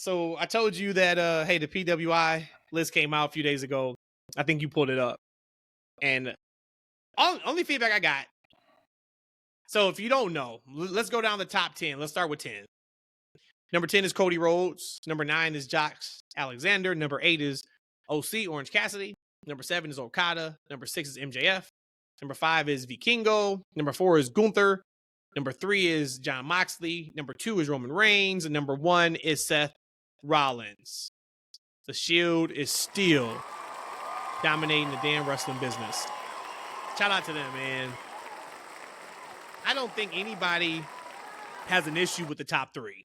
So I told you that hey, the PWI list came out a few days ago. I think you pulled it up. And only feedback I got. So if you don't know, let's go down the top 10. Let's start with 10. Number 10 is Cody Rhodes. Number 9 is Josh Alexander. Number 8 is OC Orange Cassidy. Number 7 is Okada. Number 6 is MJF. Number 5 is Vikingo. Number 4 is Gunther. Number 3 is John Moxley. Number 2 is Roman Reigns. And number 1 is Seth Rollins. The Shield is still dominating the damn wrestling business. Shout out to them, man. I don't think anybody has an issue with the top 3.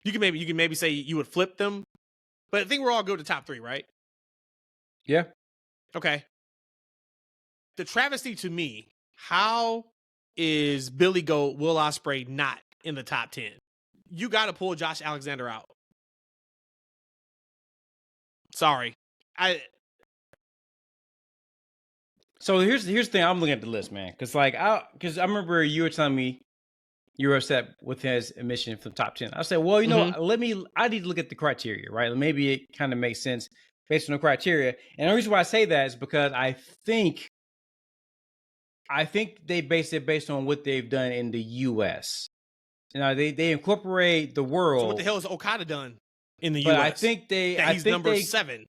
You can maybe say you would flip them, but I think we're all good with the top 3, right? Yeah. Okay. The travesty to me, how is Billy Goat, Will Ospreay not in the top 10? You got to pull Josh Alexander out. Sorry. So here's the thing. I'm looking at the list, man, because I remember you were telling me you were upset with his admission from top 10. I said, well, you know, I need to look at the criteria, right? Maybe it kind of makes sense based on the criteria. And the reason why I say that is because I think they base it based on what they've done in the U.S. You know, they incorporate the world. So what the hell has Okada done in the U.S.? I think he's number 7.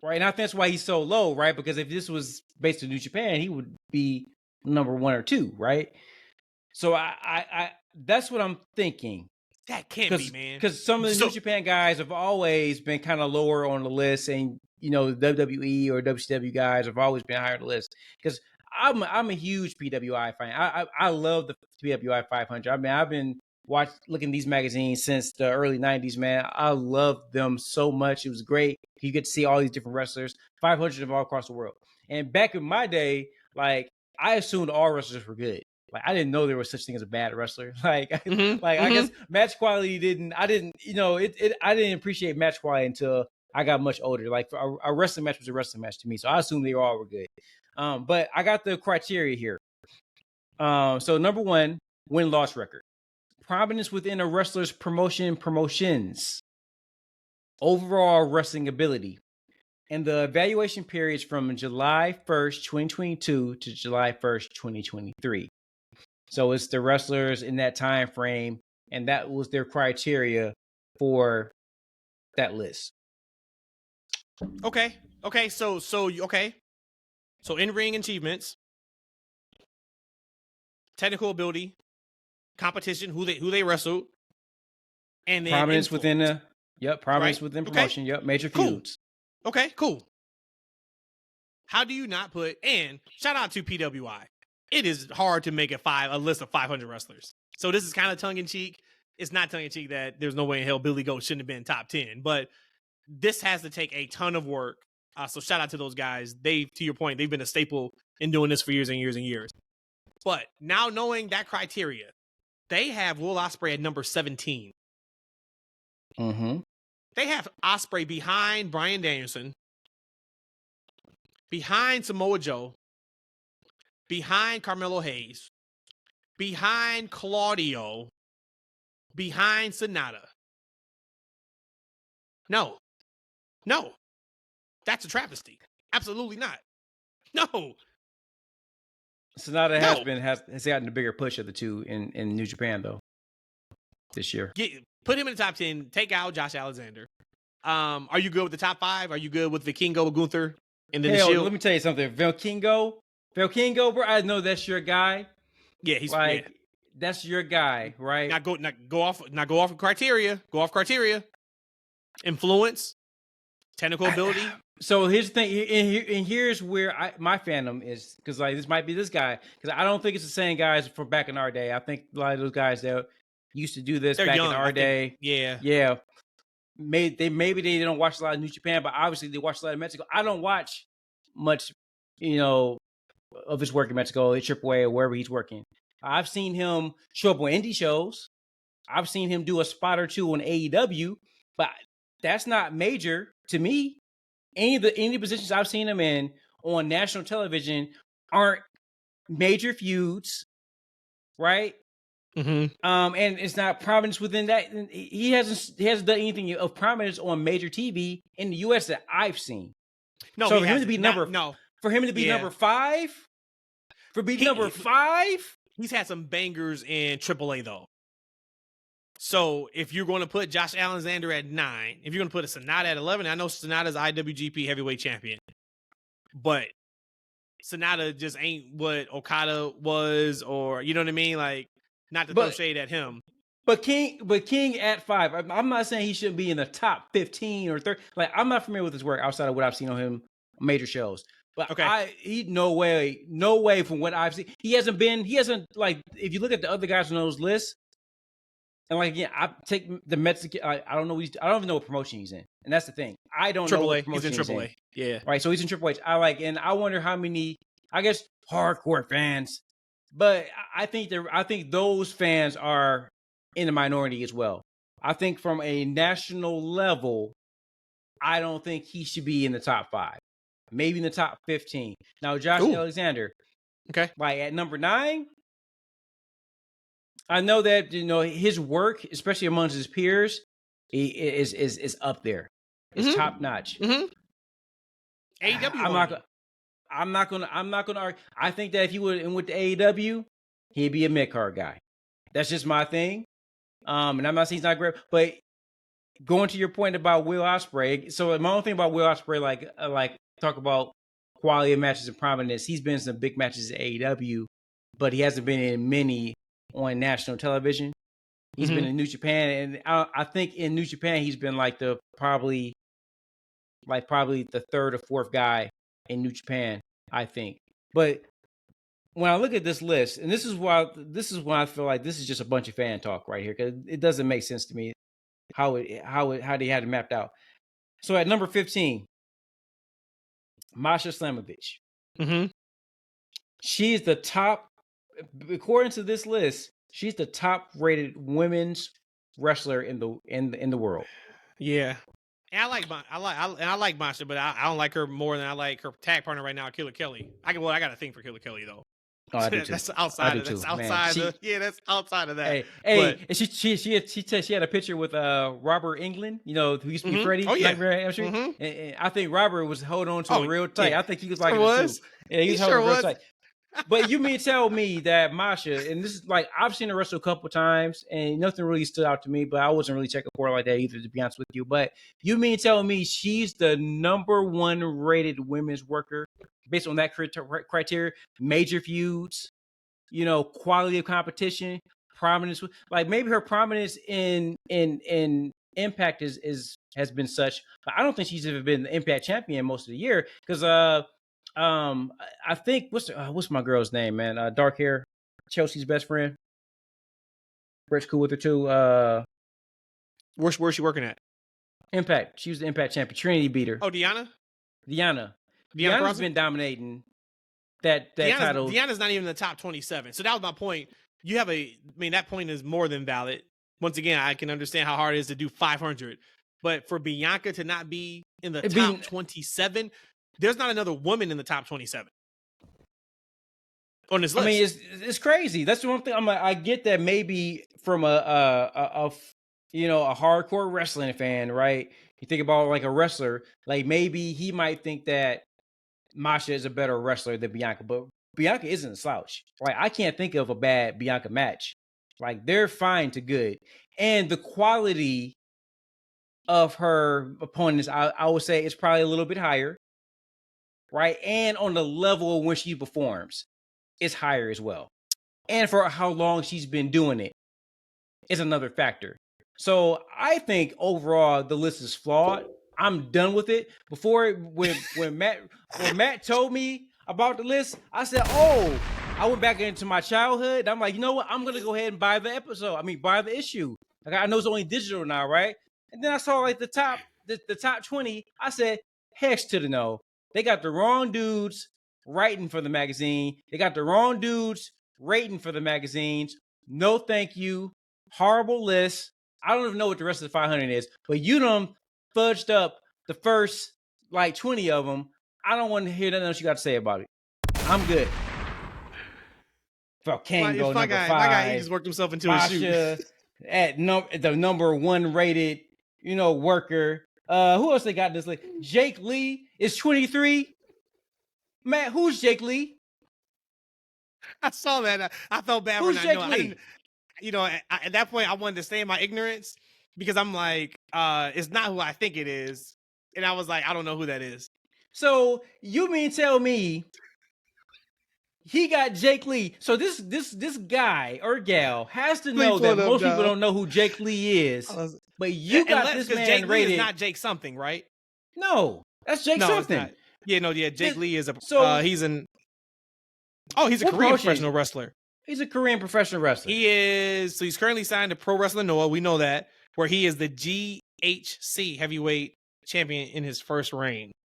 Right, and I think that's why he's so low, right? Because if this was based in New Japan, he would be number 1 or 2, right? So I that's what I'm thinking. That can't be, man. Because some of the New Japan guys have always been kind of lower on the list, and you know, WWE or WCW guys have always been higher on the list. Because I'm a huge PWI fan. I love the PWI 500. I mean, I've been looking at these magazines since the early 90s, man. I love them so much. It was great. You get to see all these different wrestlers, 500 of them all across the world. And back in my day, like, I assumed all wrestlers were good. Like, I didn't know there was such thing as a bad wrestler. I guess match quality I didn't appreciate match quality until I got much older. Like, a wrestling match was a wrestling match to me. So I assumed they all were good. But I got the criteria here. So number 1, win-loss record. Prominence within a wrestler's promotions. Overall wrestling ability. And the evaluation periods from July 1st, 2022 to July 1st, 2023. So it's the wrestlers in that time frame, and that was their criteria for that list. Okay. So in-ring achievements, technical ability, competition, who they wrestled, and then prominence influence. within prominence within promotion. Okay. Yep, major feuds. Okay, cool. How do you not put, and shout out to PWI. It is hard to make a list of 500 wrestlers. So this is kind of tongue-in-cheek. It's not tongue-in-cheek that there's no way in hell Billy Goat shouldn't have been top 10, but this has to take a ton of work. So shout out to those guys. To your point, they've been a staple in doing this for years and years and years. But now knowing that criteria, they have Will Ospreay at number 17. Mm-hmm. They have Ospreay behind Bryan Danielson, behind Samoa Joe, behind Carmelo Hayes, behind Claudio, behind Sonata. No. That's a travesty. Absolutely not. No. Sonata has gotten a bigger push of the two in New Japan though this year. Put him in the top 10. Take out Josh Alexander. Are you good with the top 5? Are you good with Vikingo, Gunther, and then the Shield? Let me tell you something. Vikingo, bro. I know that's your guy. Yeah, he's like that's your guy, right? Not go off criteria. Go off criteria. Influence, technical ability. So here's the thing, and here's where my fandom is, because like this might be this guy, because I don't think it's the same guys from back in our day. I think a lot of those guys that used to do this back in our day. Yeah. Maybe they don't watch a lot of New Japan, but obviously they watch a lot of Mexico. I don't watch much, of his work in Mexico, at AAA or wherever he's working. I've seen him show up on indie shows. I've seen him do a spot or two on AEW, but that's not major to me. Any positions I've seen him in on national television aren't major feuds, right? And it's not prominence within that. He hasn't done anything of prominence on major TV in the U.S. that I've seen. No, so he for him to hasn't. be Yeah. number 5, he's had some bangers in AAA though. So if you're going to put Josh Alexander at 9, if you're going to put a Sonata at 11, I know Sonata's IWGP heavyweight champion, but Sonata just ain't what Okada was, or you know what I mean? Like, not to throw shade at him. But King at 5. I'm not saying he shouldn't be in the top 15 or 30. Like, I'm not familiar with his work outside of what I've seen on him on major shows. But he no way from what I've seen. He hasn't like, if you look at the other guys on those lists, and like again, I take the Mexican. I don't know. I don't even know what promotion he's in, and that's the thing. I don't know what promotion he's in AAA. Yeah, right. So he's in Triple H. And I wonder how many. I guess hardcore fans, but I think those fans are in the minority as well. I think from a national level, I don't think he should be in the top 5. Maybe in the top 15. Now, Josh Alexander, like at number 9. I know that his work, especially amongst his peers, is up there. It's top notch. AEW. I'm not gonna argue. I think that if he went to AEW, he'd be a mid-card guy. That's just my thing. And I'm not saying he's not great, but going to your point about Will Ospreay. So my own thing about Will Ospreay, like talk about quality of matches and prominence. He's been in some big matches at AEW, but he hasn't been in many on national television. He's been in New Japan, and I think in New Japan he's been like probably the 3rd or 4th guy in New Japan, I think. But when I look at this list, and this is why I feel like this is just a bunch of fan talk right here, because it doesn't make sense to me how they had it mapped out. So at number 15, Masha Slamovich. She's the top, according to this list, she's the top rated women's wrestler in the world. Yeah. And I like Masha, but I don't like her more than I like her tag partner right now, Killer Kelly. I got a thing for Killer Kelly though. Oh, I do too. That's outside of that. That's outside of that. Hey, and she had a picture with Robert England, who used to be Freddie. Oh yeah. And I think Robert was holding on to it real tight. Yeah. I think he was like it too. Yeah, he was holding real tight. But you mean tell me that Masha, and this is like, I've seen her wrestle a couple times, and nothing really stood out to me, but I wasn't really checking for her like that either, to be honest with you. But you mean tell me she's the number 1 rated women's worker based on that criteria? Major feuds, quality of competition, prominence. Like, maybe her prominence in Impact has been such, but I don't think she's ever been the Impact champion most of the year, because I think what's my girl's name, man? Dark hair, Chelsea's best friend. Brett's cool with her too. Where's she working at? Impact. She was the Impact champion. Trinity beat her. Oh, Deanna's been dominating that title. Deanna's not even in the top 27. So that was my point. That point is more than valid. Once again, I can understand how hard it is to do 500, but for Bianca to not be in the top 27. There's not another woman in the top 27 on this list. I mean, it's crazy. That's the one thing. I get that maybe from a hardcore wrestling fan, right? You think about like a wrestler, like maybe he might think that Masha is a better wrestler than Bianca, but Bianca isn't a slouch. Like, I can't think of a bad Bianca match. Like, they're fine to good, and the quality of her opponents, I would say, is probably a little bit higher. Right, and on the level of when she performs, it's higher as well. And for how long she's been doing it is another factor. So I think overall the list is flawed. I'm done with it. When Matt told me about the list, I said, "Oh," I went back into my childhood. I'm like, you know what? I'm gonna go ahead and buy the issue. Like, I know it's only digital now, right? And then I saw like the top 20. I said, hex to the no. They got the wrong dudes writing for the magazine. They got the wrong dudes rating for the magazines. No, thank you. Horrible list. I don't even know what the rest of the 500 is, but you done fudged up the first like 20 of them. I don't want to hear nothing else you got to say about it. I'm good. Falcango my number guy, he 5, just worked himself into a shoot. Basha at the number 1 rated, worker. Who else they got in this league? Jake Lee is 23. Matt, who's Jake Lee? I saw that. I felt bad for Who's not Jake knowing. I Lee? didn't. At that point, I wanted to stay in my ignorance because I'm like, it's not who I think it is, and I was like, I don't know who that is. So you mean tell me he got Jake Lee? So this guy or gal has to know that most people don't know who Jake Lee is. But you got this man Jake rated. Lee is not Jake something, right? No, that's Jake No, something. it's not. Yeah. Jake Lee is he's a Korean professional wrestler. He's a Korean professional wrestler. He is. So he's currently signed to Pro Wrestling Noah. We know that, where he is the GHC heavyweight champion in his first reign.